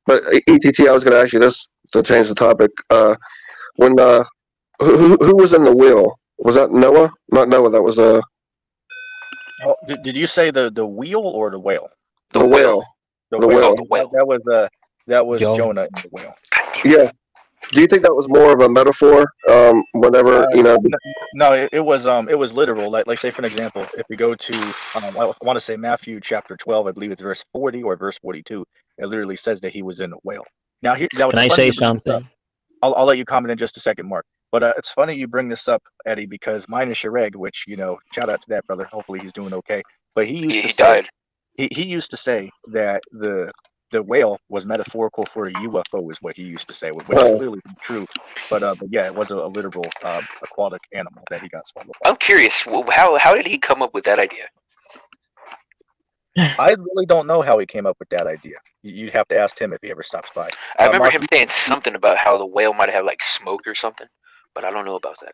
But ETT, I was going to ask you this to change the topic. When who was in the wheel? Was that Noah? Not Noah. That was Oh, did you say the wheel or the whale? the whale. The The whale. whale. Yeah, that was Jonah. Jonah in the whale. Yeah. Do you think that was more of a metaphor? Whenever No, it was literal. Like say for an example, if we go to I want to say Matthew chapter 12, I believe it's verse 40 or verse 42. It literally says that he was in a whale. Now Can it's I funny say you bring this up. something? I'll let you comment in just a second, Mark. But it's funny you bring this up, Eddie, because mine is Shereg, which shout out to that brother. Hopefully he's doing okay. But He died. he used to say that the whale was metaphorical for a UFO, is what he used to say, which is clearly true. But yeah, it was a literal aquatic animal that he got swallowed by. I'm curious. How did he come up with that idea? I really don't know how he came up with that idea. You'd have to ask him if he ever stops by. I remember Mark, him saying something about how the whale might have like smoke or something, but I don't know about that.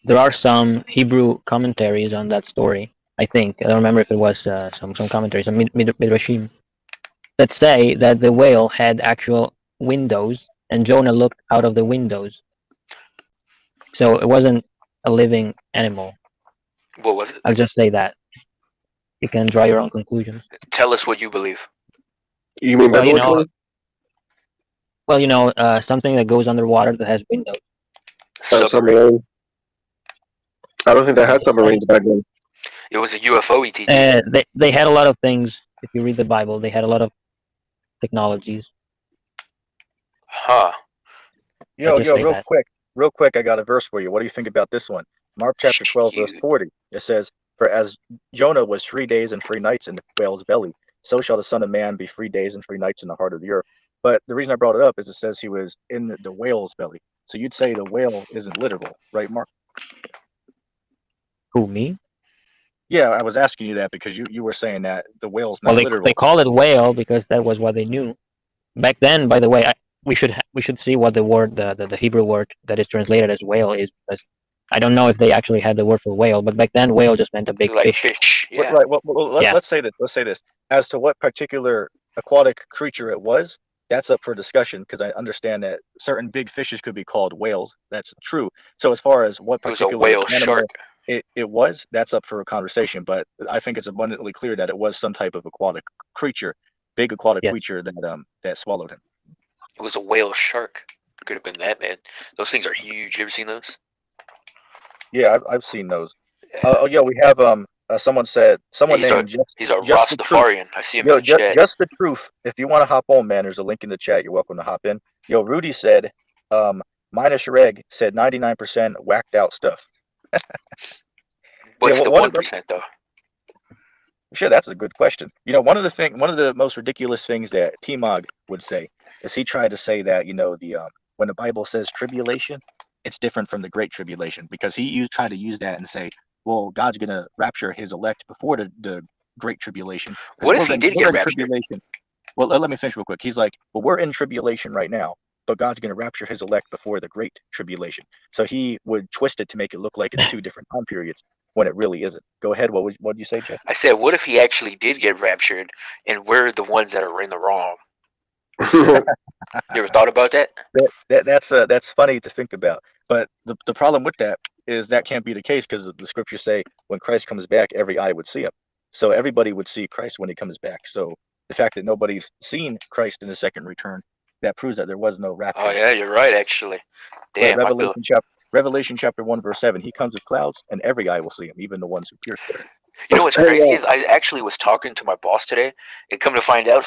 There are some Hebrew commentaries on that story. I think I don't remember if it was some commentaries, some midrashim, that say that the whale had actual windows, and Jonah looked out of the windows. So it wasn't a living animal. What was it? I'll just say that. You can draw your own conclusions. Tell us what you believe. you mean Well, biblically? Something that goes underwater that has windows. Submarine. Submarine. I don't think they had submarines back then. It was a UFO ET. They had a lot of things. If you read the Bible, they had a lot of technologies. Huh. Yo, just say that. real quick, I got a verse for you. What do you think about this one? Mark chapter 12, verse 40. It says, "For as Jonah was 3 days and 3 nights in the whale's belly, so shall the Son of Man be 3 days and 3 nights in the heart of the earth." But the reason I brought it up is it says he was in the whale's belly. So you'd say the whale isn't literal, right, Mark? Who, me? Yeah, I was asking you that because you were saying that the whale's Well, not literal. they call it whale because that was what they knew back then. By the way, we should see what the word the Hebrew word that is translated as whale is, because I don't know if they actually had the word for whale, but back then whale just meant a big Like fish. fish. Yeah. Right. Well, Yeah. let's say this. Let's say this. As to what particular aquatic creature it was, that's up for discussion because I understand that certain big fishes could be called whales. That's true. So as far as what It was a particular whale animal shark. it was, that's up for a conversation. But I think it's abundantly clear that it was some type of aquatic creature, big aquatic Yes. creature that swallowed him. It was a whale shark. Could have been that, man. Those things are huge. You ever seen those? Yeah, I've seen those. Oh yeah, we have someone named He's a Just the Truth. Rastafarian. I see him Yo, in the chat. just the truth. If you want to hop on, man, there's a link in the chat. You're welcome to hop in. Yo, Rudy said, minus Reg said 99% whacked out stuff. What's Yeah, the what is 1% though? Sure, that's a good question. One of the most ridiculous things that T-Mog would say is he tried to say that when the Bible says tribulation, it's different from the Great Tribulation because he tried to use that and say, well, God's gonna rapture His elect before the Great Tribulation. What if he did get raptured? Tribulation. Well, let me finish real quick. He's like, well, we're in tribulation right now, but God's gonna rapture His elect before the Great Tribulation. So he would twist it to make it look like it's two different time periods when it really isn't. Go ahead. What did you say, Jeff? I said, what if he actually did get raptured and we're the ones that are in the wrong? You ever thought about that? That's funny to think about. But the problem with that is that can't be the case because the scriptures say when Christ comes back, every eye would see him. So everybody would see Christ when he comes back. So the fact that nobody's seen Christ in the second return, that proves that there was no rapture. Oh yeah, you're right. Actually, damn. Revelation chapter 1 verse 7. He comes with clouds, and every eye will see him, even the ones who pierced him. You know what's crazy is I actually was talking to my boss today, and come to find out,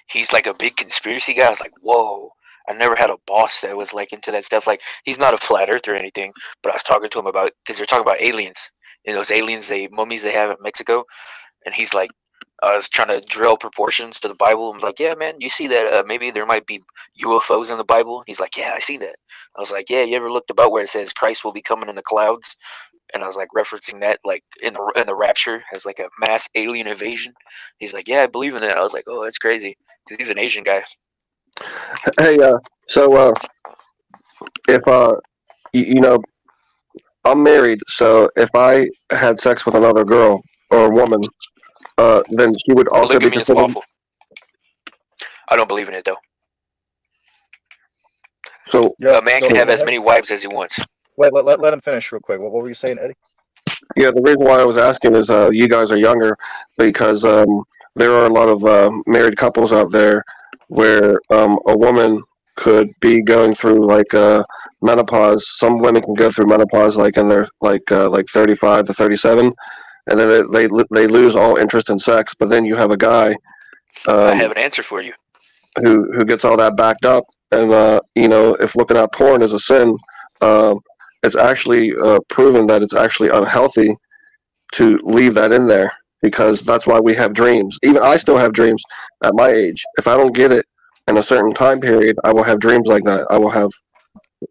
he's like a big conspiracy guy. I was like, whoa. I never had a boss that was like into that stuff. Like, he's not a flat earth or anything, but I was talking to him about, because they're talking about aliens. Those aliens, mummies they have in Mexico, and he's like, I was trying to drill proportions to the Bible. I'm like, yeah, man, you see that maybe there might be UFOs in the Bible? He's like, yeah, I see that. I was like, yeah, you ever looked about where it says Christ will be coming in the clouds? And I was like referencing that like in the rapture as like a mass alien invasion. He's like, yeah, I believe in that. I was like, oh, that's crazy, because he's an Asian guy. Hey, so if I'm married, so if I had sex with another girl or woman, then she would also Polygamy be is lawful. I don't believe in it though. So A man can have as many wives as he wants. Wait, let him finish real quick. What were you saying, Eddie? yeah, the reason why I was asking is you guys are younger because there are a lot of married couples out there where a woman could be going through like menopause. Some women can go through menopause like in their like 35 to 37, and then they lose all interest in sex. But then you have a guy I have an answer for you. who gets all that backed up, and you know, if looking at porn is a sin, it's actually proven that it's actually unhealthy to leave that in there, because that's why we have dreams. Even I still have dreams at my age. If I don't get it in a certain time period, I will have dreams like that. I will have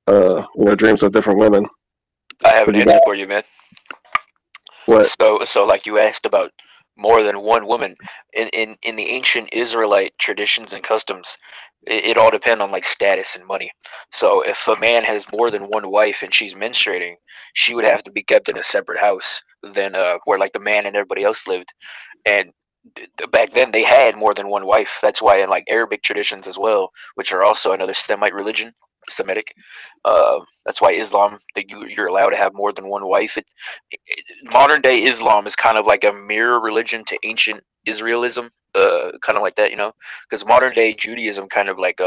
you know, dreams of different women. I have an answer for you, man. What? So like you asked about more than one woman in the ancient Israelite traditions and customs, it all depends on like status and money. So if a man has more than one wife and she's menstruating, she would have to be kept in a separate house than where like the man and everybody else lived. And back then they had more than one wife. That's why in like Arabic traditions as well, which are also another Semite religion, Semitic. That's why Islam, that you're allowed to have more than one wife. Modern day Islam is kind of like a mirror religion to ancient Israelism, kind of like that, you know, because modern day Judaism kind of like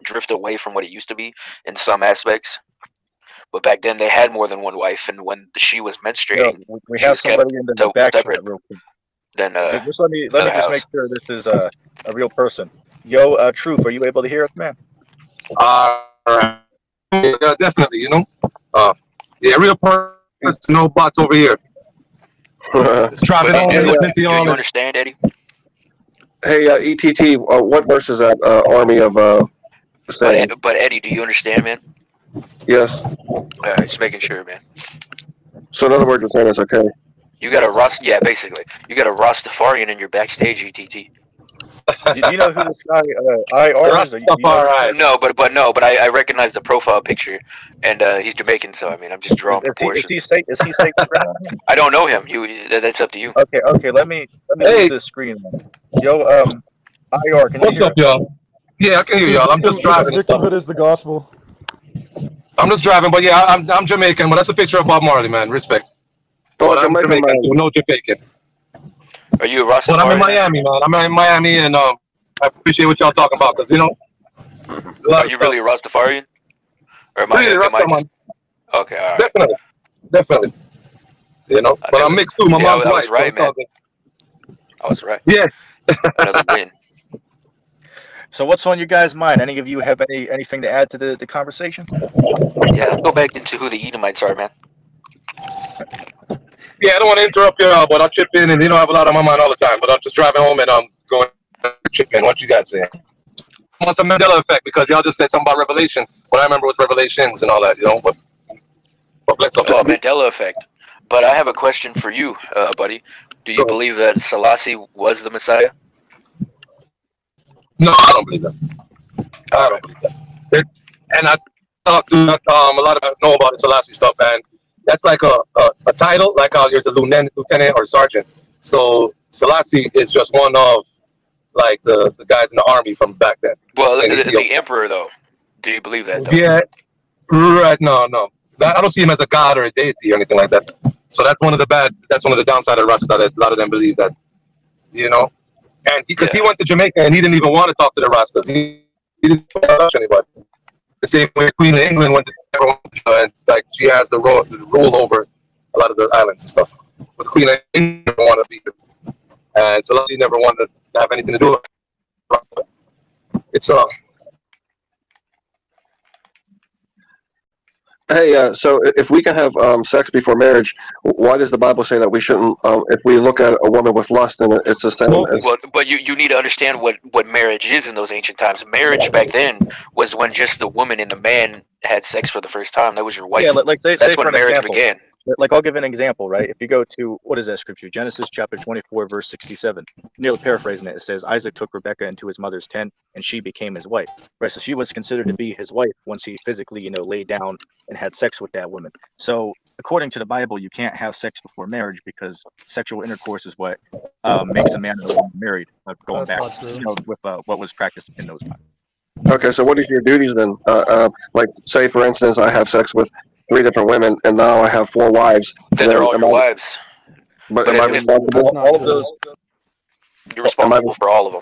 drift away from what it used to be in some aspects. But back then they had more than one wife, and when she was menstruating, we she have was kept somebody in the back chat separate. real quick. Then Just let me just make sure this is a real person. Yo, Truth, are you able to hear us, man? Alright. Yeah, definitely, you know. Yeah, real person, no bots over here. It's driving but on do and listening to you y'all. understand, Eddie? Hey, ETT, what verse is that? Army of saying? But Eddie, do you understand, man? Yes. Just making sure, man. So in other words, you're saying it's okay. You got a yeah, basically. You got a Rastafarian in your backstage, ETT. Do you know who this guy IR is? But I recognize the profile picture, and he's Jamaican, so I mean, I'm just drawing proportion. Is he sacred ground? I don't know him. That's up to you. Okay. Let me Hey. use this screen. Yo, IR, can you What's hear up, y'all? Yeah, I can hear y'all. I'm just driving and stuff. Victimhood is the gospel. I'm just driving, but yeah, I'm Jamaican, but that's a picture of Bob Marley, man. Respect. Oh, But I'm Jamaican, Jamaican, too, no Jamaican. Are you a Rastafarian? But I'm in Miami, man. I'm in Miami, and I appreciate what y'all talking about, because, you know, Are you really a Rastafarian? Or am really, I just... Rastaman. Okay, all right. Definitely. You know, but I'm mixed too. My mom's I white. was right, so man. I was right. Yeah. Another win. So what's on your guys' mind? Any of you have anything to add to the conversation? Yeah, let's go back into who the Edomites are, man. Yeah, I don't want to interrupt y'all, but I'll chip in, and you know, I have a lot on my mind all the time. But I'm just driving home, and I'm going to chip in. What you guys saying? What's the Mandela effect? Because y'all just said something about Revelation. What I remember was Revelations and all that, you know. But bless up. Oh, Mandela effect. But I have a question for you, buddy. Do you believe that Selassie was the Messiah? No, I don't believe that. I don't believe that. And I talked to a lot of know about the Selassie stuff, and that's like a title, like there's a lieutenant or sergeant. So Selassie is just one of like the guys in the army from back then. Well, the emperor, though. Do you believe that, though? Yeah, right. No. I don't see him as a god or a deity or anything like that. So that's one of the downside of Rasta, that a lot of them believe that, you know. And because he went to Jamaica and he didn't even want to talk to the Rastas. He didn't want to touch anybody. The same way Queen of England went to everyone, and like she has the rule over a lot of the islands and stuff. But the Queen of England didn't want to be there. And so she never wanted to have anything to do with it. It's Hey, so if we can have sex before marriage, why does the Bible say that we shouldn't? If we look at a woman with lust, and it's a sin. But you need to understand what marriage is in those ancient times. Marriage back then was when just the woman and the man had sex for the first time. That was your wife. Yeah, like that's when marriage began. Like, I'll give an example, right? If you go to, what is that scripture? Genesis chapter 24, verse 67. Nearly paraphrasing it, it says, Isaac took Rebekah into his mother's tent, and she became his wife. Right, so she was considered to be his wife once he physically, laid down and had sex with that woman. So, according to the Bible, you can't have sex before marriage because sexual intercourse is what makes a man and a woman married, going That's back, not true. with what was practiced in those times. Okay, so what is your duties then? Like, say for instance, I have sex with 3 different women, and now I have 4 wives. Then they're all your wives. But But am I if- responsible? That's not All of true. those. You're responsible for all of them.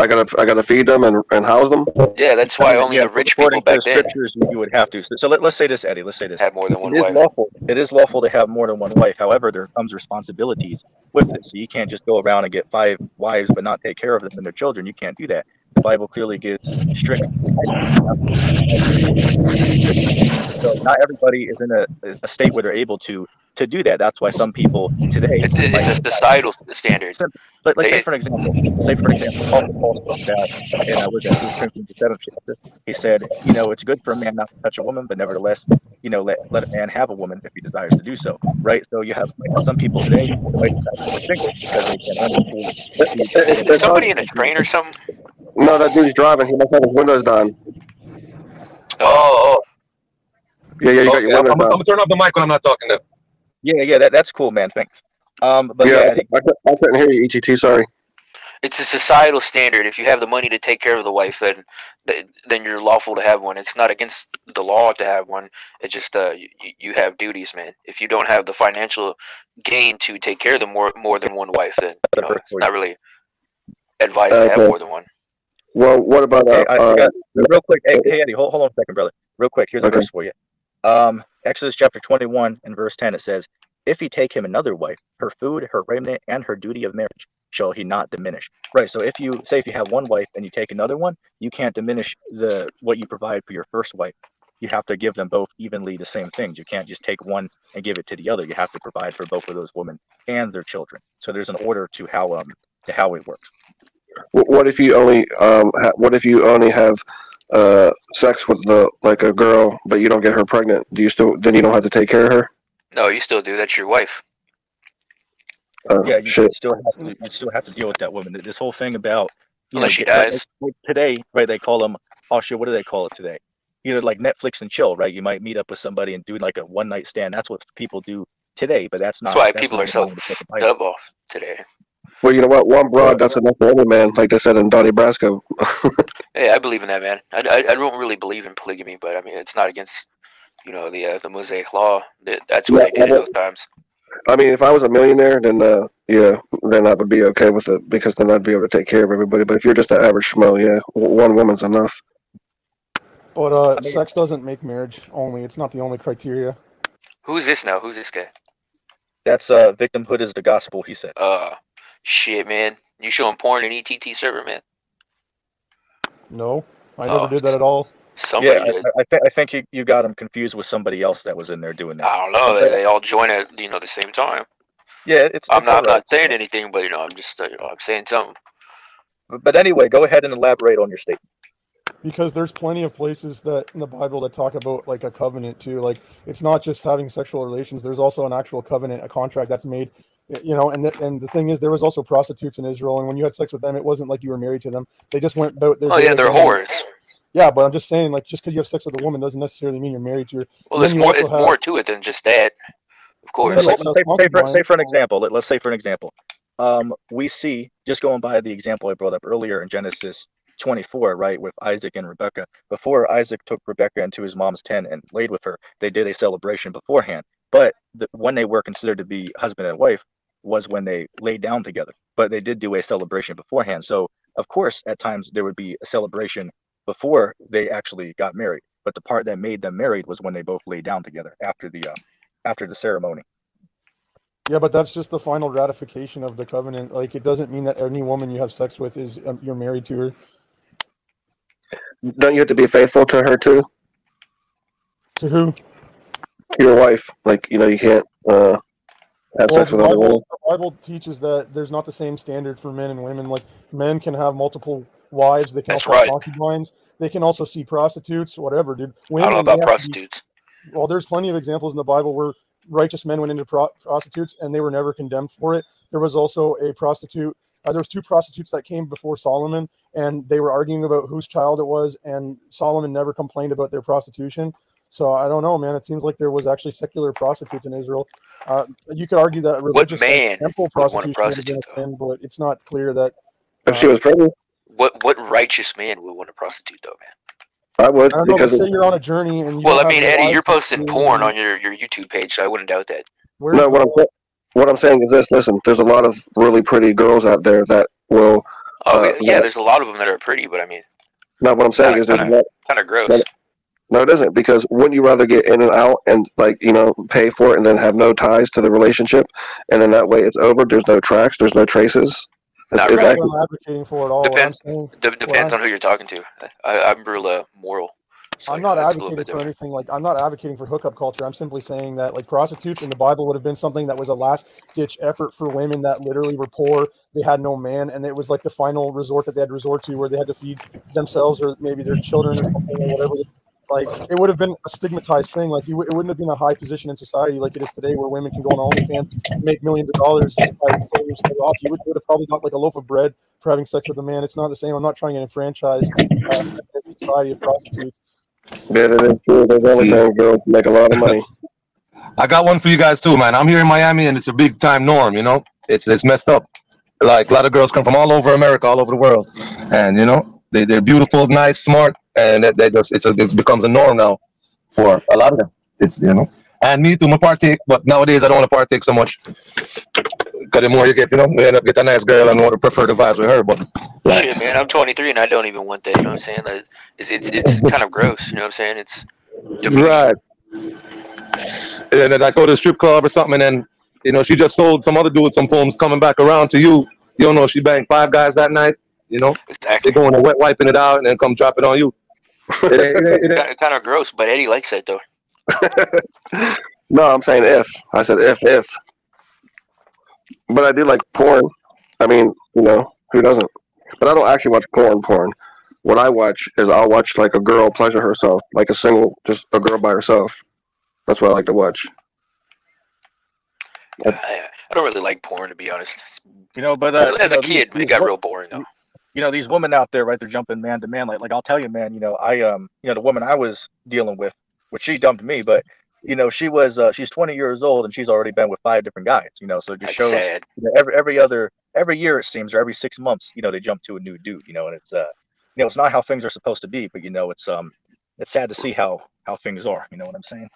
I gotta feed them and house them. Yeah, that's why only the rich people according to back the then scriptures, you would have to. So let's say this, Eddie. Let's say this. had more than one It is wife. lawful. It is lawful to have more than one wife. However, there comes responsibilities with it. So you can't just go around and get 5 wives but not take care of them and their children. You can't do that. The Bible clearly gives strict. So not everybody is in a state where they're able to do that. That's why some people today. It's a societal standard. Let's say for an example. Paul spoke about in was that 1 Corinthians 7th chapter. He said, it's good for a man not to touch a woman, but nevertheless, let a man have a woman if he desires to do so. Right. So you have some people today who might decide to be single because they can only Is somebody in a train or something? No, that dude's driving. He must have his windows down. Oh, Yeah, you got Okay, your I'm windows down. gonna turn off the mic when I'm not talking to. Yeah, that's cool, man. Thanks. But Yeah, I couldn't hear you, EGT. Sorry. it's a societal standard. If you have the money to take care of the wife, then you're lawful to have one. It's not against the law to have one. It's just you have duties, man. If you don't have the financial gain to take care of them more than one wife, then it's not really advised to have more than one. Well, what about real quick? Hey, Eddie, hold on a second, brother. Real quick, here's a verse for you. Exodus chapter 21 and verse 10. It says, "If he take him another wife, her food, her raiment, and her duty of marriage shall he not diminish." Right. So if you have one wife and you take another one, you can't diminish what you provide for your first wife. You have to give them both evenly the same things. You can't just take one and give it to the other. You have to provide for both of those women and their children. So there's an order to how it works. what if you only have sex with a girl, but you don't get her pregnant? Then you don't have to take care of her? No, you still do. That's your wife. Yeah, you shit. still have to deal with that woman. This whole thing about Unless she dies. like today, right? They call them, oh shit, what do they call it today? Like Netflix and chill, right? You might meet up with somebody and do like a one night stand. That's what people do today, but that's not. That's why that's people not are so what the fucked Bible- up off today. Well, you know what? One broad, that's enough for any man, like they said in Donnie Brasco. Hey, I believe in that, man. I don't really believe in polygamy, but I mean it's not against the Mosaic law. That's what they did in those times. I mean, if I was a millionaire, then then I would be okay with it because then I'd be able to take care of everybody. But if you're just an average schmo, yeah, one woman's enough. But sex doesn't make marriage only. It's not the only criteria. Who's this now? Who's this guy? That's victimhood is the gospel, he said. Shit, man. You showing porn in ETT server, man? No, I never did that at all. Somebody Yeah, did. I think you got him confused with somebody else that was in there doing that. I don't know. They all join at the same time. Yeah, I'm not alright. saying anything, but I'm just I'm saying something. But anyway, go ahead and elaborate on your statement. Because there's plenty of places that in the Bible that talk about like a covenant too. Like it's not just having sexual relations. There's also an actual covenant, a contract that's made. And the thing is, there was also prostitutes in Israel, and when you had sex with them, it wasn't like you were married to them. They just went about their. Oh yeah, they're whores. Yeah, but I'm just saying, like, just because you have sex with a woman doesn't necessarily mean you're married to her. Well, there's more. It's more to it than just that. Of course. Yeah, Say for an example. Let's say for an example. We see, just going by the example I brought up earlier in Genesis 24, right, with Isaac and Rebekah. Before Isaac took Rebekah into his mom's tent and laid with her, they did a celebration beforehand. But when they were considered to be husband and wife was when they laid down together. But they did do a celebration beforehand. So, of course, at times there would be a celebration before they actually got married. But the part that made them married was when they both laid down together after the ceremony. Yeah, but that's just the final ratification of the covenant. Like, it doesn't mean that any woman you have sex with is you're married to her. Don't you have to be faithful to her too? To who? Your wife. Like, you can't have sex with other women. The Bible teaches that there's not the same standard for men and women. Like, men can have multiple wives. They can also have concubines. They can also see prostitutes, whatever, dude. I don't know about prostitutes. Well, there's plenty of examples in the Bible where righteous men went into prostitutes and they were never condemned for it. There was also a prostitute. There was 2 prostitutes that came before Solomon, and they were arguing about whose child it was, and Solomon never complained about their prostitution. So I don't know, man. It seems like there was actually secular prostitutes in Israel. You could argue that religious man temple would want a prostitution would have been a sin, but it's not clear that. If she was pregnant, What righteous man would want a prostitute though, man? I would, I don't know. because Let's say you're on a journey and you Well, don't I mean, have Eddie, lives you're posting to- porn on your YouTube page, so I wouldn't doubt that. Where's no, the- what I'm saying is this. Listen, there's a lot of really pretty girls out there that will. Oh, yeah, there's a lot of them that are pretty, but I mean, No, what I'm saying is there's a lot. kind of gross. No, no, it isn't, because wouldn't you rather get in and out and, like, you know, pay for it and then have no ties to the relationship, and then that way it's over. There's no tracks. There's no traces. Not It's really. actually- I'm advocating for it all. What I'm saying, Depends on who you're talking to. I'm real moral. So, I'm not that's a little advocating bit for different. anything like I'm not advocating for hookup culture. I'm simply saying that like prostitutes in the Bible would have been something that was a last ditch effort for women that literally were poor. They had no man, and it was like the final resort that they had to resort to, where they had to feed themselves or maybe their children or something or whatever. Like it would have been a stigmatized thing. Like it wouldn't have been a high position in society like it is today, where women can go on OnlyFans and make millions of dollars just by selling themselves off. You would have probably got like a loaf of bread for having sex with a man. It's not the same. I'm not trying to enfranchise society of prostitutes. Yeah, that is true. Those OnlyFans girls make a lot of money. I got one for you guys too, man. I'm here in Miami, and it's a big time norm. You know, it's messed up. Like a lot of girls come from all over America, all over the world, and you know they're beautiful, nice, smart, and it becomes a norm now for a lot of them. It's and me too, I partake, but nowadays I don't want to partake so much. Because the more you get, you end up getting a nice girl and want to prefer the vibes with her. But like, Shit, man, I'm 23 and I don't even want that. You know what I'm saying? Like, it's kind of gross. You know what I'm saying? It's demeaning. right. And then I go to a strip club or something, and then she just sold some other dude some poems, coming back around to you. You don't know she banged 5 guys that night. Exactly. They're going to wiping it out and then come drop it on you. It ain't. Kind of gross, but Eddie likes that though. No, I'm saying if. I said if. But I do like porn. I mean, who doesn't? But I don't actually watch porn. What I watch is I'll watch like a girl pleasure herself, like just a girl by herself. That's what I like to watch. I don't really like porn, to be honest. But as a kid, it got real boring though. These women out there, right? They're jumping man to man. Like I'll tell you, man. The woman I was dealing with, which she dumped me, but she's 20 years old and she's already been with 5 different guys. So it just That's shows. sad. Every year it seems, or every 6 months, they jump to a new dude. And it's it's not how things are supposed to be, but it's sad to see how things are. You know what I'm saying?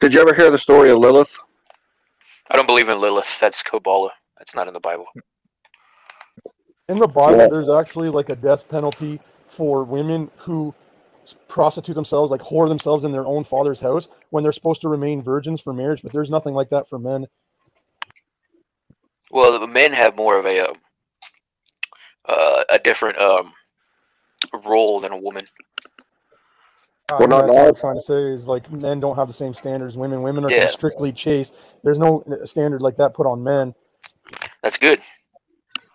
Did you ever hear the story of Lilith? I don't believe in Lilith. That's Kabbalah. That's not in the Bible. In the Bible, Yeah. there's actually like a death penalty for women who prostitute themselves, like whore themselves in their own father's house when they're supposed to remain virgins for marriage, but there's nothing like that for men. Well, the men have more of a different role than a woman. Well, not that's what all. I'm trying to say is like men don't have the same standards as women. Women are Yeah. strictly chaste. There's no standard like that put on men. That's good.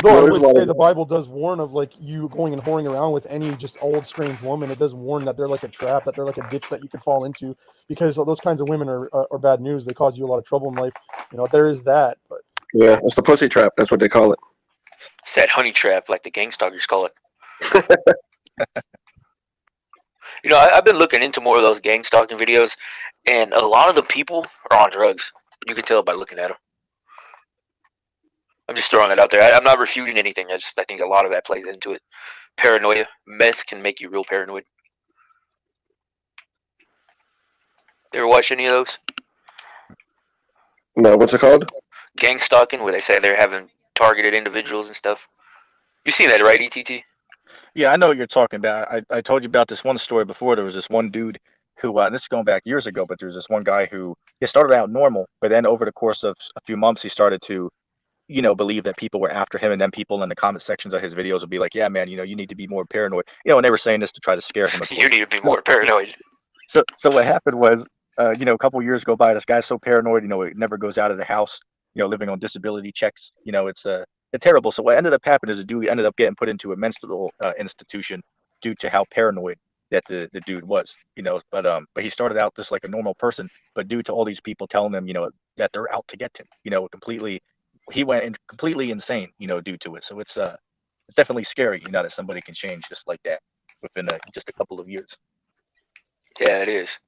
Though Well, I there's would a lot say of- the Bible does warn of like you going and whoring around with any just old strange woman. It does warn that they're like a trap, that they're like a ditch that you could fall into, because those kinds of women are bad news. They cause you a lot of trouble in life. There is that, but Yeah, it's the pussy trap. That's what they call it. It's that honey trap, like the gang stalkers call it. I've been looking into more of those gang stalking videos, and a lot of the people are on drugs. You can tell by looking at them. I'm just throwing it out there. I'm not refuting anything. I think a lot of that plays into it. Paranoia. Meth can make you real paranoid. You ever watch any of those? No, what's it called? Gang stalking, where they say they're having targeted individuals and stuff. You've seen that, right, ETT? Yeah, I know what you're talking about. I told you about this one story before. There was this one dude who, and this is going back years ago, but there's this one guy who, he started out normal, but then over the course of a few months, he started to, believe that people were after him, and then people in the comment sections of his videos would be like, yeah, man, you need to be more paranoid. And they were saying this to try to scare him. You need to be more paranoid. So what happened was, a couple years go by, this guy's so paranoid, it never goes out of the house, living on disability checks. It's terrible. So what ended up happening is the dude ended up getting put into a mental institution due to how paranoid that the dude was. But he started out just like a normal person, but due to all these people telling him, that they're out to get him. Completely, he went completely insane, due to it. So it's definitely scary, that somebody can change just like that within just a couple of years. Yeah, it is.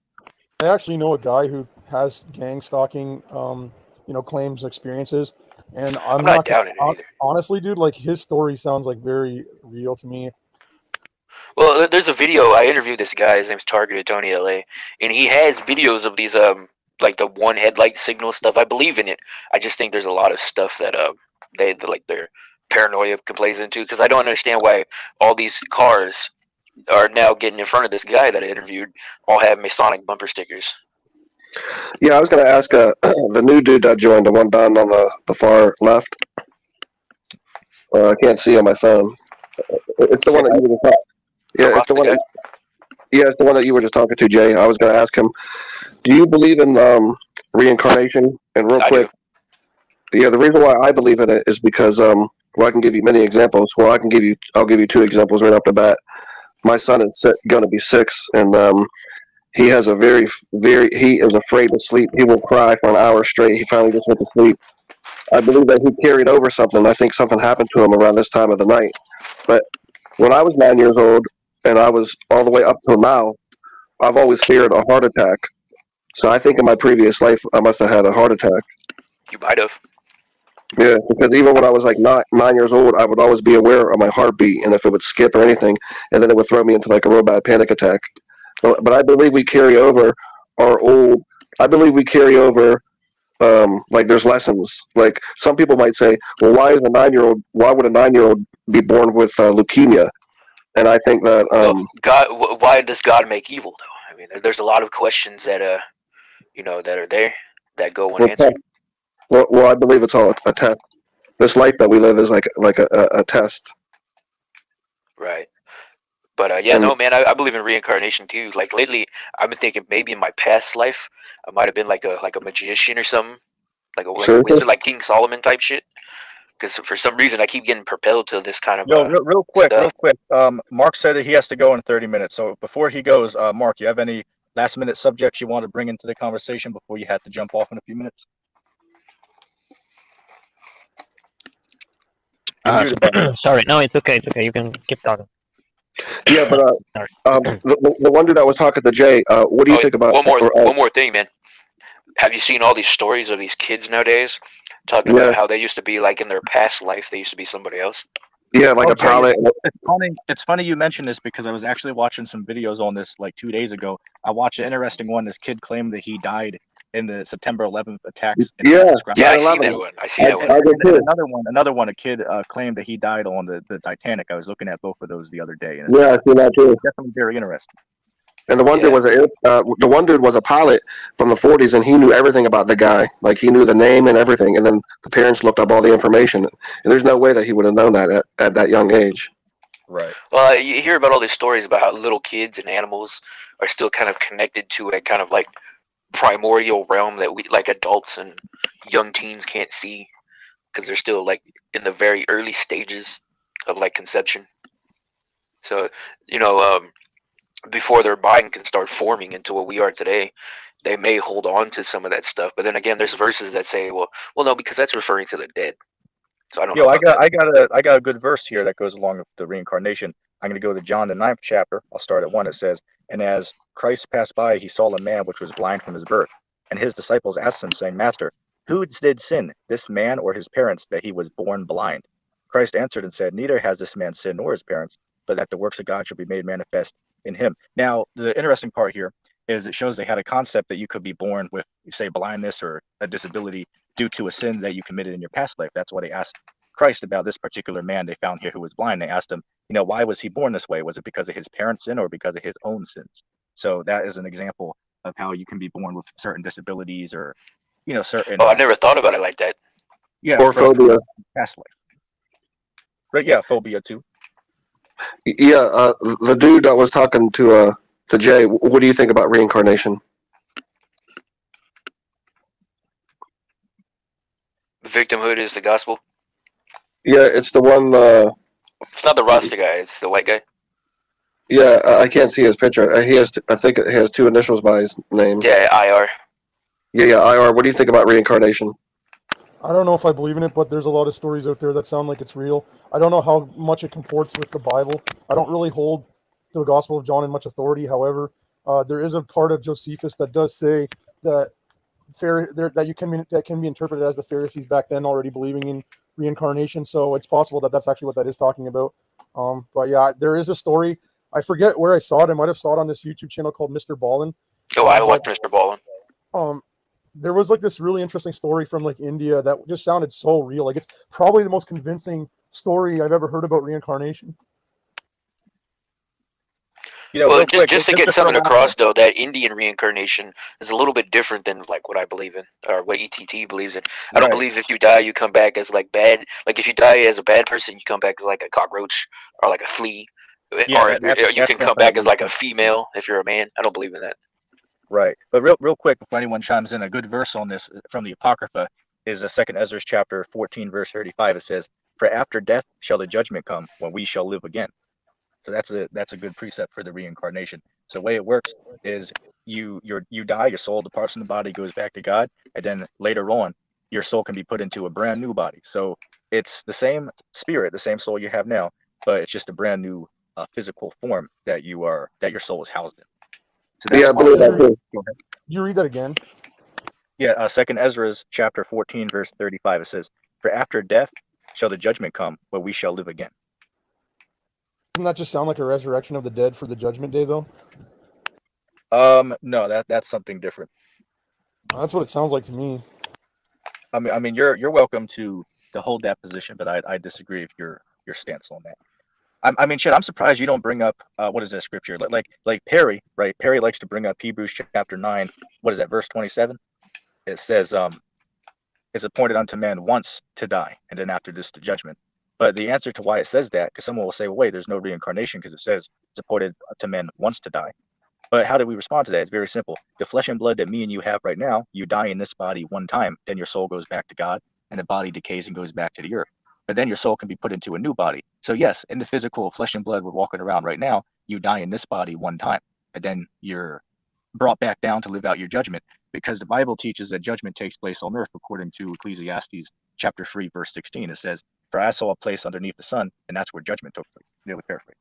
I actually know a guy who has gang stalking, claims experiences, and I'm not doubting it either. Honestly, dude, like his story sounds like very real to me. Well, there's a video. I interviewed this guy. His name's Targeted Tony LA, and he has videos of these like the one headlight signal stuff. I believe in it. I just think there's a lot of stuff that their paranoia plays into, because I don't understand why all these cars are now getting in front of this guy that I interviewed all have Masonic bumper stickers. Yeah, I was going to ask the new dude that joined, the one down on the far left. I can't see on my phone. It's the one that you were just yeah, it's the one. It's the one that you were just talking to, Jay. I was going to ask him, do you believe in reincarnation? And real quick, yeah, the reason why I believe in it is because I can give you many examples. Well, I'll give you 2 examples right off the bat. My son is going to be 6, and he has a he is afraid to sleep. He will cry for an hour straight. He finally just went to sleep. I believe that he carried over something. I think something happened to him around this time of the night. But when I was 9 years old, and I was all the way up till now, I've always feared a heart attack. So I think in my previous life, I must have had a heart attack. You might have. Yeah, because even when I was like 9 years old, I would always be aware of my heartbeat, and if it would skip or anything, and then it would throw me into like a real bad panic attack. But I believe we carry over I believe we carry over, like there's lessons. Like some people might say, well, why would a 9-year-old be born with leukemia? And I think that God. Why does God make evil though? I mean, there's a lot of questions that that are there that go unanswered. Well, I believe it's all a test. This life that we live is like a test. Right. But yeah, no, man, I believe in reincarnation too. Like lately, I've been thinking maybe in my past life, I might have been like a magician or something, like a wizard, like King Solomon type shit. Because for some reason, I keep getting propelled to this kind of. Real quick. Mark said that he has to go in 30 minutes. So before he goes, Mark, you have any last-minute subjects you want to bring into the conversation before you have to jump off in a few minutes? Sorry, no, it's okay. It's okay. You can keep talking. Yeah, but the one dude that was talking to Jay, what do you think about one more thing, man? Have you seen all these stories of these kids nowadays talking about how they used to be like in their past life? They used to be somebody else. Yeah, like a pilot. It's funny you mentioned this because I was actually watching some videos on this like 2 days ago. I watched an interesting one. This kid claimed that he died in the September 11th attacks. I see that one. I see that one. Another one. A kid claimed that he died on the Titanic. I was looking at both of those the other day. And I see that too. Definitely very interesting. And the one dude was a pilot from the 40s, and he knew everything about the guy. Like he knew the name and everything. And then the parents looked up all the information, and there's no way that he would have known that at that young age. Right. Well, you hear about all these stories about how little kids and animals are still kind of connected to a kind of like primordial realm that we, like adults and young teens, can't see because they're still like in the very early stages of like conception. So before their mind can start forming into what we are today, they may hold on to some of that stuff. But then again, there's verses that say, well, no, because that's referring to the dead. So I don't know. I got a good verse here that goes along with the reincarnation. I'm going to go to John the 9th chapter. I'll start at 1. It says, "And as Christ passed by, he saw a man which was blind from his birth. And his disciples asked him, saying, Master, who did sin, this man or his parents, that he was born blind? Christ answered and said, Neither has this man sinned nor his parents, but that the works of God should be made manifest in him." Now, the interesting part here is it shows they had a concept that you could be born with, say, blindness or a disability due to a sin that you committed in your past life. That's why they asked Christ about this particular man they found here who was blind. They asked him, why was he born this way? Was it because of his parents' sin or because of his own sins? So that is an example of how you can be born with certain disabilities or, certain. Oh, I never thought about it like that. Yeah. Or phobia. Past life. But yeah, phobia too. Yeah, the dude that was talking to Jay, what do you think about reincarnation? Victimhood is the gospel. Yeah, it's the one. It's not the Rasta guy. It's the white guy. Yeah, I can't see his picture. I think it has 2 initials by his name. Yeah, IR. Yeah, IR. What do you think about reincarnation? I don't know if I believe in it, but there's a lot of stories out there that sound like it's real. I don't know how much it comports with the Bible. I don't really hold the Gospel of John in much authority. However, there is a part of Josephus that does say that that can be interpreted as the Pharisees back then already believing in reincarnation. So it's possible that that's actually what that is talking about. But yeah, there is a story. I forget where I saw it. I might have saw it on this YouTube channel called Mr. Ballin. Oh, I watched Mr. Ballin. There was like this really interesting story from like India that just sounded so real. Like it's probably the most convincing story I've ever heard about reincarnation. Well, just to get something across though, that Indian reincarnation is a little bit different than like what I believe in or what ETT believes in. I don't believe if you die you come back as like bad. Like if you die as a bad person, you come back as like a cockroach or like a flea, or you can come back as like a female if you're a man. I don't believe in that. Right. But real quick, before anyone chimes in, a good verse on this from the Apocrypha is 2 Ezra chapter 14, verse 35. It says, "For after death shall the judgment come, when we shall live again." So that's a good precept for the reincarnation. So the way it works is you die, your soul departs from the body, goes back to God, and then later on, your soul can be put into a brand new body. So it's the same spirit, the same soul you have now, but it's just a brand new physical form that your soul is housed in. So Yeah, I believe that too. You read that again? Yeah, 2 Ezra chapter 14, verse 35. It says, "For after death shall the judgment come, where we shall live again." Doesn't that just sound like a resurrection of the dead for the judgment day, though? No, that's something different. That's what it sounds like to me. I mean, you're welcome to hold that position, but I disagree with your stance on that. I mean, shit, I'm surprised you don't bring up what is that scripture? Like Perry, right? Perry likes to bring up Hebrews chapter 9. What is that, verse 27? It says, "It's appointed unto man once to die, and then after this the judgment." But the answer to why it says that, because someone will say, well, wait, there's no reincarnation because it says it's appointed to man once to die. But how do we respond to that? It's very simple. The flesh and blood that me and you have right now, you die in this body one time, then your soul goes back to God, and the body decays and goes back to the earth. But then your soul can be put into a new body. So yes, in the physical flesh and blood we're walking around right now, you die in this body one time, and then you're brought back down to live out your judgment, because the Bible teaches that judgment takes place on earth according to Ecclesiastes chapter 3, verse 16. It says, "For I saw a place underneath the sun," and that's where judgment took place. Nearly paraphrase.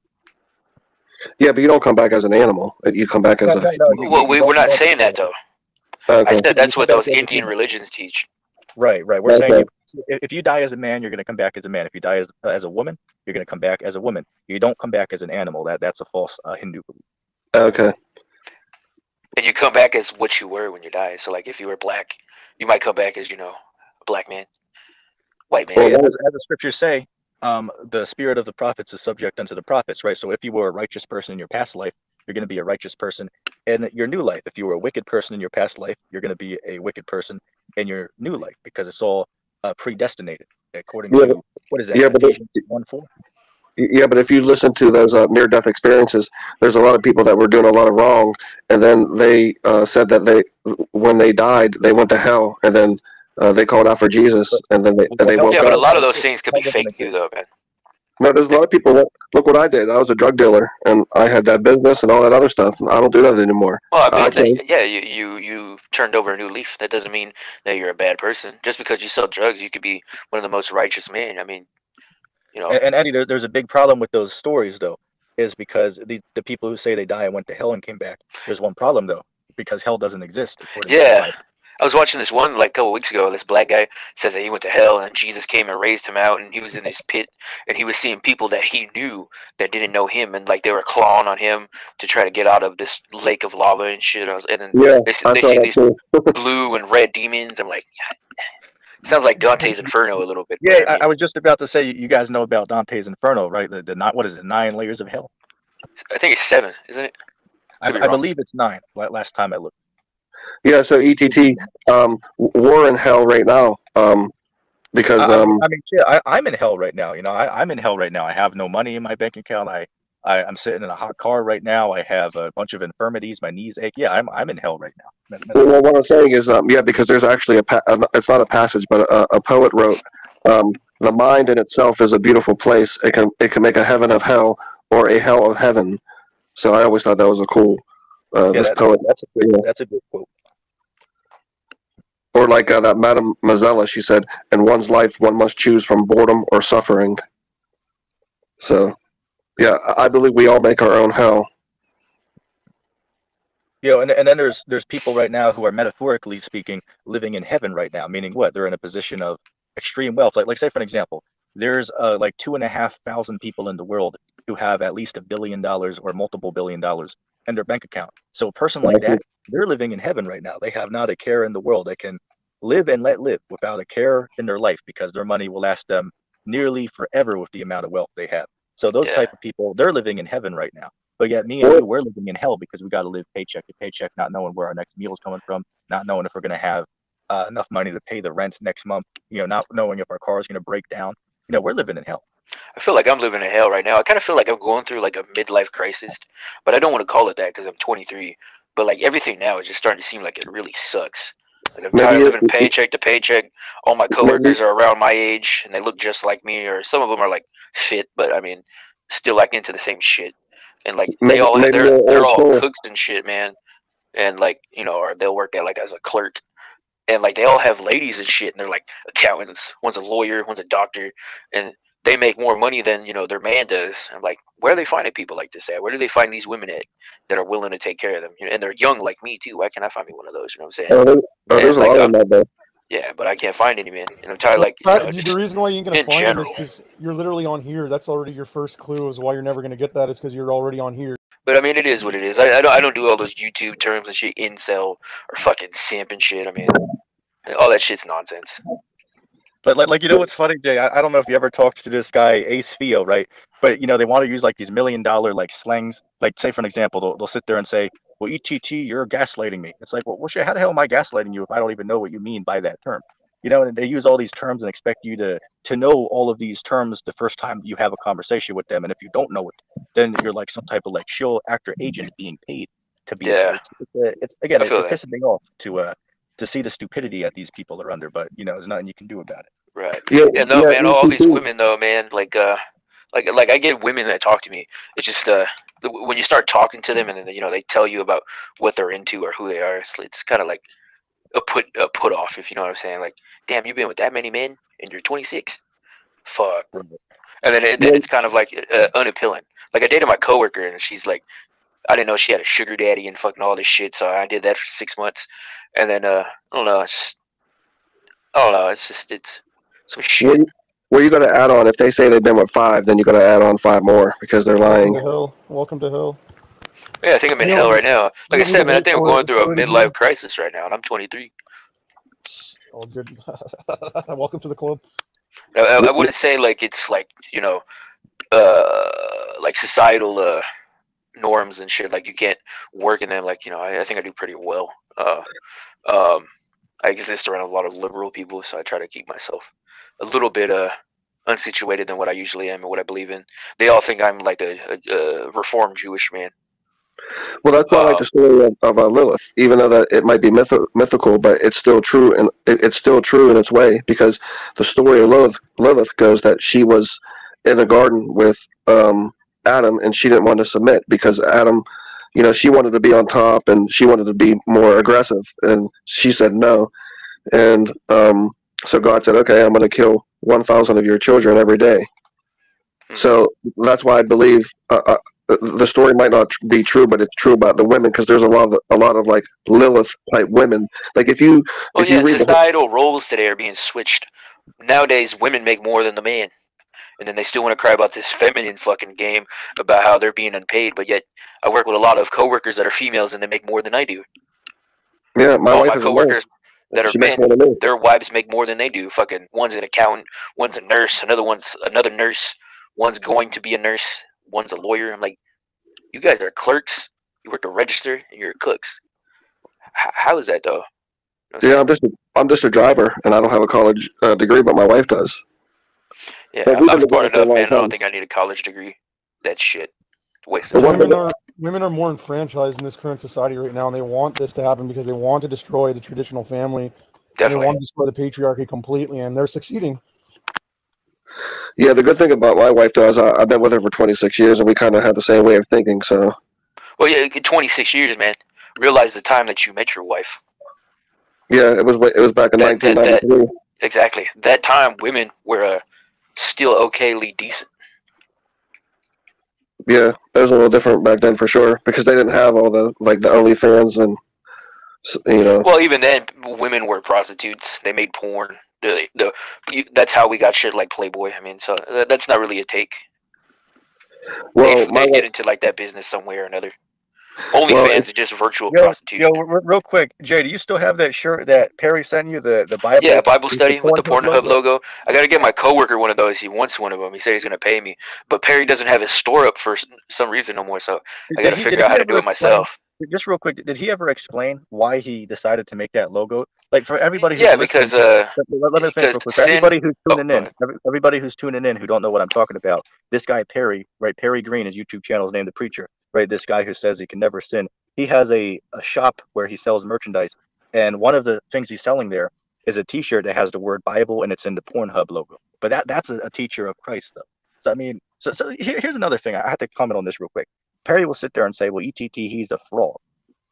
Yeah, but you don't come back as an animal. You come back as Well, we're not saying that though. Okay. I said that's what those Indian religions teach. Right. We're saying if you die as a man, you're going to come back as a man. If you die as a woman, you're going to come back as a woman. You don't come back as an animal. That's a false Hindu belief. Okay. And you come back as what you were when you die. So like if you were black, you might come back as, a black man, white man. Well, as the scriptures say, the spirit of the prophets is subject unto the prophets, right? So if you were a righteous person in your past life, you're going to be a righteous person in your new life. If you were a wicked person in your past life, you're going to be a wicked person in your new life, because it's all predestinated according to, what is that? Yeah, but Ephesians 1:4. Yeah, but if you listen to those near-death experiences, there's a lot of people that were doing a lot of wrong, and then they said that when they died, they went to hell, and then they called out for Jesus, and then they woke Yeah, up. but a lot of those things could be fake too, though, man. No, there's a lot of people that, look what I did. I was a drug dealer, and I had that business and all that other stuff, and I don't do that anymore. Well, I mean, you turned over a new leaf. That doesn't mean that you're a bad person. Just because you sell drugs, you could be one of the most righteous men. I mean, And Eddie, there's a big problem with those stories, though, is because the people who say they die and went to hell and came back, there's one problem, though, because hell doesn't exist. Yeah. I was watching this one like a couple weeks ago. This black guy says that he went to hell and Jesus came and raised him out, and he was in this pit and he was seeing people that he knew that didn't know him, and like they were clawing on him to try to get out of this lake of lava and shit. They see these blue and red demons. I'm like, sounds like Dante's Inferno a little bit. Yeah, I was just about to say, you guys know about Dante's Inferno, right? What is it, 9 layers of hell? I think it's 7, isn't it? I believe it's 9. Last time I looked. Yeah, so ETT, we're in hell right now, because I'm in hell right now. I'm in hell right now. I have no money in my bank account. I'm sitting in a hot car right now. I have a bunch of infirmities. My knees ache. Yeah, I'm in hell right now. Well, what I'm saying is, because there's actually it's not a passage, but a poet wrote, the mind in itself is a beautiful place. It can make a heaven of hell or a hell of heaven. So I always thought that was a cool. This poet. That's a good quote. Or like that Madame Mazzella, she said, in one's life, one must choose from boredom or suffering. So, yeah, I believe we all make our own hell. And then there's people right now who are metaphorically speaking living in heaven right now, meaning what? They're in a position of extreme wealth. Like say for an example, there's like 2,500 people in the world who have at least $1 billion or multiple $1 billion in their bank account. So a person like that, they're living in heaven right now. They have not a care in the world. They can live and let live without a care in their life because their money will last them nearly forever with the amount of wealth they have. So those type of people, they're living in heaven right now. But yet me and you, we're living in hell because we got to live paycheck to paycheck, not knowing where our next meal is coming from, not knowing if we're going to have enough money to pay the rent next month, not knowing if our car is going to break down. We're living in hell. I feel like I'm living in hell right now. I kind of feel like I'm going through like a midlife crisis, but I don't want to call it that because I'm 23. But like everything now is just starting to seem like it really sucks. Like I'm tired of living paycheck to paycheck. All my coworkers are around my age and they look just like me, or some of them are like fit, but I mean, still like into the same shit. And like they're all cooks and shit, man. And like or they'll work at like as a clerk, and like they all have ladies and shit, and they're like accountants. One's a lawyer, one's a doctor, and they make more money than their man does. And like, where are they finding people like this at? Where do they find these women at that are willing to take care of them? And they're young like me too. Why can't I find me one of those? You know what I'm saying? There's a lot of them though. Yeah, but I can't find any, man. And I'm tired, like, the reason why you ain't going to find them is because you're literally on here. That's already your first clue is why you're never going to get that is because you're already on here. But I mean, it is what it is. I don't do all those YouTube terms and shit, incel or fucking simp and shit. I mean, all that shit's nonsense. But like what's funny, Jay? I don't know if you ever talked to this guy Ace Fio, right? But they want to use like these $1 million like slangs. Like say for an example, they'll sit there and say, "Well, ETT, you're gaslighting me." It's like, well, shit, how the hell am I gaslighting you if I don't even know what you mean by that term? And they use all these terms and expect you to know all of these terms the first time you have a conversation with them. And if you don't know it, then you're like some type of like shill actor agent being paid to be. Yeah. It's pissing me off to see the stupidity that these people are under, but there's nothing you can do about it. Right. Yeah, no, man. All these women, though, man. Like I get women that talk to me. It's just when you start talking to them, and then they tell you about what they're into or who they are. It's kind of like a put off, if you know what I'm saying. Like, damn, you've been with that many men, and you're 26. Fuck. And then it's kind of like unappealing. Like I dated my coworker, and she's like, I didn't know she had a sugar daddy and fucking all this shit, so I did that for 6 months, and then I don't know. It's some shit. Well, you got to add on. If they say they've been with 5, then you got to add on 5 more because they're lying. Welcome to hell. Yeah, I think I'm in hell right now. Like I said, man, I think I'm going through a midlife crisis right now, and I'm 23. Oh, good. Welcome to the club. I wouldn't say like it's like like societal norms and shit. Like you can't work in them. Like I think I do pretty well. I exist around a lot of liberal people, so I try to keep myself a little bit unsituated than what I usually am and what I believe in. They all think I'm like a reformed Jewish man. Well, that's why I like the story of Lilith, even though that it might be mythical, but it's still true, and it's still true in its way, because the story of Lilith goes that she was in a garden with Adam, and she didn't want to submit because Adam, she wanted to be on top and she wanted to be more aggressive, and she said no, and so God said, okay, I'm going to kill 1,000 of your children every day. So that's why I believe the story might not be true, but it's true about the women, because there's a lot of like Lilith type women. Like if you read societal roles today are being switched. Nowadays, women make more than the man, and then they still want to cry about this feminine fucking game about how they're being unpaid. But yet, I work with a lot of coworkers that are females, and they make more than I do. Yeah, all my coworkers that are men, their wives make more than they do. Fucking one's an accountant, one's a nurse, another nurse. One's going to be a nurse. One's a lawyer. I'm like, you guys are clerks. You work a register, and you're cooks. How is that, though? Yeah, I'm just a driver, and I don't have a college degree, but my wife does. Yeah, I'm smart enough, man. I don't think I need a college degree. That shit. Waste of time. Women are more enfranchised in this current society right now, and they want this to happen because they want to destroy the traditional family. Definitely. They want to destroy the patriarchy completely, and they're succeeding. Yeah, the good thing about my wife, though, is I've been with her for 26 years, and we kind of have the same way of thinking, so... Well, yeah, 26 years, man. Realize the time that you met your wife. Yeah, it was back in That 1993. exactly. That time, women were still okayly decent. Yeah, it was a little different back then for sure because they didn't have all the the OnlyFans and Well, even then, women were prostitutes. They made porn. That's how we got shit like Playboy. I mean, so that's not really a take. Well, They'd get into like that business some way or another. OnlyFans is just virtual Yo, prostitution. real quick, Jay, do you still have that shirt that Perry sent you, the Bible? Yeah, Bible study with the Pornhub Pornhub logo. I gotta get my coworker one of those. He wants one of them. He said he's gonna pay me, but Perry doesn't have his store up for some reason no more. So I gotta figure out how to do it myself. Just real quick, did he ever explain why he decided to make that logo? Like for everybody who's Yeah, listening, because let me finish real quick. For sin. everybody who's tuning go in, ahead. everybody who's tuning in who don't know what I'm talking about, this guy Perry, right? Perry Green, his YouTube channel is named The Preacher, right? This guy who says he can never sin. He has a shop where he sells merchandise, and one of the things he's selling there is a T-shirt that has the word Bible and it's in the Pornhub logo. But that's a teacher of Christ, though. So I mean, so here's another thing. I have to comment on this real quick. Perry will sit there and say, "Well, ETT, he's a fraud."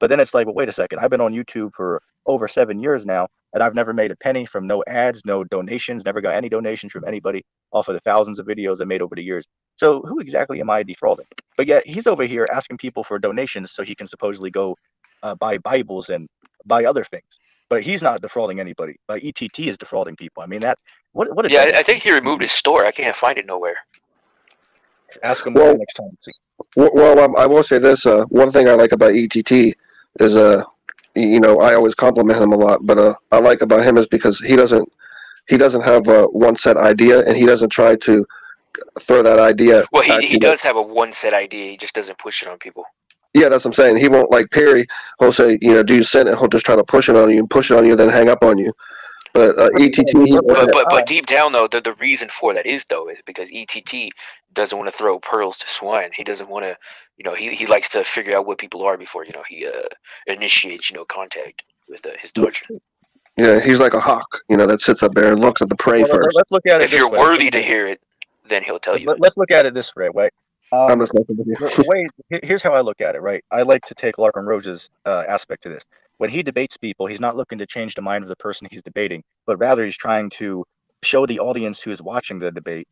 But then it's like, well, wait a second. I've been on YouTube for over 7 years now, and I've never made a penny from no ads, no donations, never got any donations from anybody off of the thousands of videos I made over the years. So who exactly am I defrauding? But yet he's over here asking people for donations so he can supposedly go buy Bibles and buy other things. But he's not defrauding anybody. ETT is defrauding people. I mean, what a Yeah, double I think he removed his store. I can't find it nowhere. Ask him where next time. See. Well, I will say this. One thing I like about ETT is I always compliment him a lot, but I like about him is because he doesn't have one set idea, and he doesn't try to throw that idea. Well, he does have a one set idea. He just doesn't push it on people. Yeah, that's what I'm saying. He won't like Perry. He'll say, do you sin? And he'll just try to push it on you and push it on you, then hang up on you. But ETT, but deep down though, the reason for that is because ETT doesn't want to throw pearls to swine. He doesn't want to, he likes to figure out what people are before he initiates contact with his doctrine. Yeah, he's like a hawk, that sits up there and looks at the prey first. Let's look at it. If you're worthy to hear it, then he'll tell you. Let's look at it this way, right? I'm just messing with you. Here's how I look at it, right? I like to take Larkin Rose's aspect to this. When he debates people, he's not looking to change the mind of the person he's debating, but rather he's trying to show the audience who is watching the debate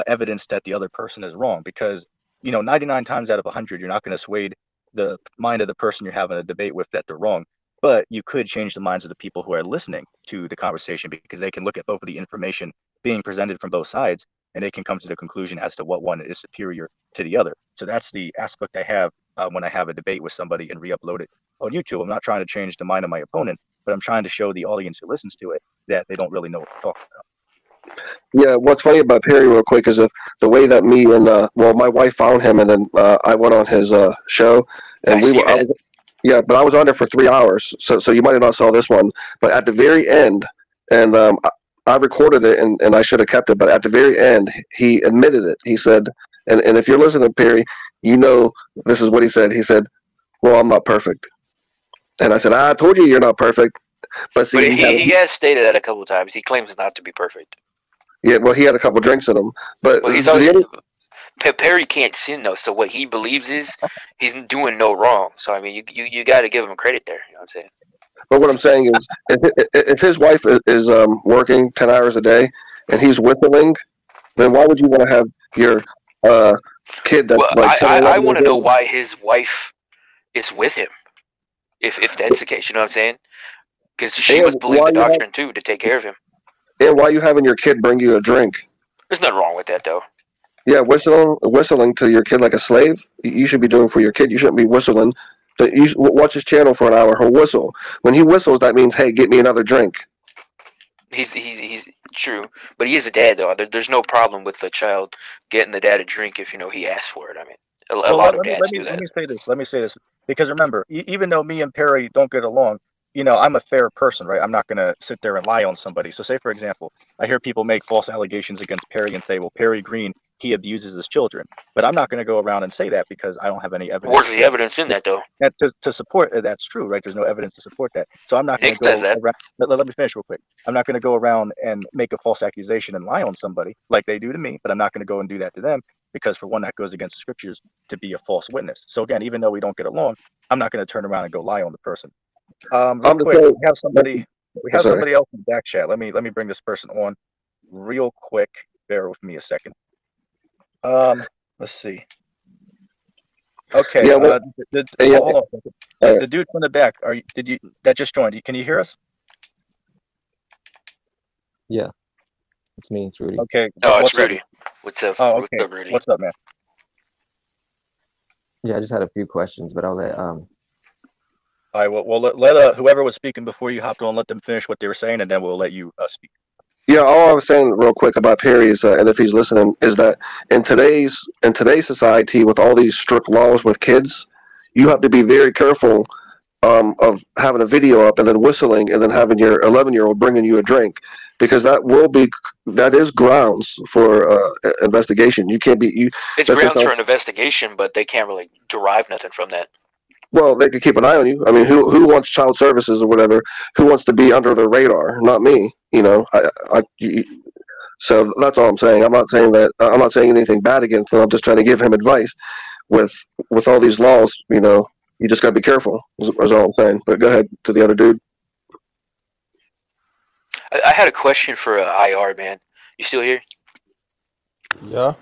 evidence that the other person is wrong. Because 99 times out of 100, you're not going to sway the mind of the person you're having a debate with that they're wrong. But you could change the minds of the people who are listening to the conversation because they can look at both of the information being presented from both sides, and they can come to the conclusion as to what one is superior to the other. So that's the aspect I have when I have a debate with somebody and re-upload it on YouTube. I'm not trying to change the mind of my opponent, but I'm trying to show the audience who listens to it that they don't really know what they're talking about. Yeah, what's funny about Perry, real quick, is the way that me and my wife found him, and then I went on his show, and but I was on there for 3 hours, so you might have not saw this one, but at the very end, and I recorded it, and I should have kept it, but at the very end, he admitted it. He said, and if you're listening, Perry, this is what he said. He said, "Well, I'm not perfect," and I said, "I told you you're not perfect." But see, he has stated that a couple of times. He claims not to be perfect. Yeah, well, he had a couple drinks in him, but he's Perry can't sin though. So what he believes is he's doing no wrong. So I mean, you got to give him credit there. You know what I'm saying? But what I'm saying is, if his wife is working 10 hours a day and he's whistling, then why would you want to have your kid that's I want to know why his wife is with him. If that's the case, you know what I'm saying? Because she must believe the doctrine too to take care of him. And why are you having your kid bring you a drink? There's nothing wrong with that though. Yeah, whistling to your kid like a slave, you should be doing for your kid. You shouldn't be whistling. You watch his channel for an hour. He'll whistle. When he whistles, that means, hey, get me another drink. He's true, but he is a dad though. There's no problem with the child getting the dad a drink if he asks for it. I mean, a lot of dads do that. Let me say this, because remember, even though me and Perry don't get along, I'm a fair person, right? I'm not going to sit there and lie on somebody. So say, for example, I hear people make false allegations against Perry and say, well, Perry Green, he abuses his children. But I'm not going to go around and say that because I don't have any evidence. Where's the evidence in that, though? To support that's true, right? There's no evidence to support that. So I'm not going to go around. Let me finish real quick. I'm not going to go around and make a false accusation and lie on somebody like they do to me, but I'm not going to go and do that to them because, for one, that goes against the scriptures to be a false witness. So again, even though we don't get along, I'm not going to turn around and go lie on the person. Real quick, we have somebody. We have sorry. somebody else in the back chat. Let me bring this person on real quick. Bear with me a second. Let's see. Okay. Yeah, well, yeah, hold on. The dude from the back. That just joined? Can you hear us? Yeah, it's me. It's Rudy. Okay. Oh, what's it's Rudy. Up? What's up? Oh, What's okay. up, Rudy? What's up, man? Yeah, I just had a few questions, but I'll let All right. Well, let whoever was speaking before you hopped on, let them finish what they were saying, and then we'll let you speak. Yeah, all I was saying real quick about Perry is, and if he's listening, is that in today's society with all these strict laws with kids, you have to be very careful of having a video up and then whistling and then having your 11-year-old bringing you a drink, because that is grounds for investigation. You can't be It's that's just grounds not, for an investigation, but they can't really derive nothing from that. well, they could keep an eye on you. I mean, who wants child services or whatever? Who wants to be under the radar? Not me. So that's all I'm saying. I'm not saying that. I'm not saying anything bad against him. I'm just trying to give him advice. With all these laws, you just got to be careful. Is all I'm saying. But go ahead to the other dude. I had a question for IR, man. You still here? Yeah.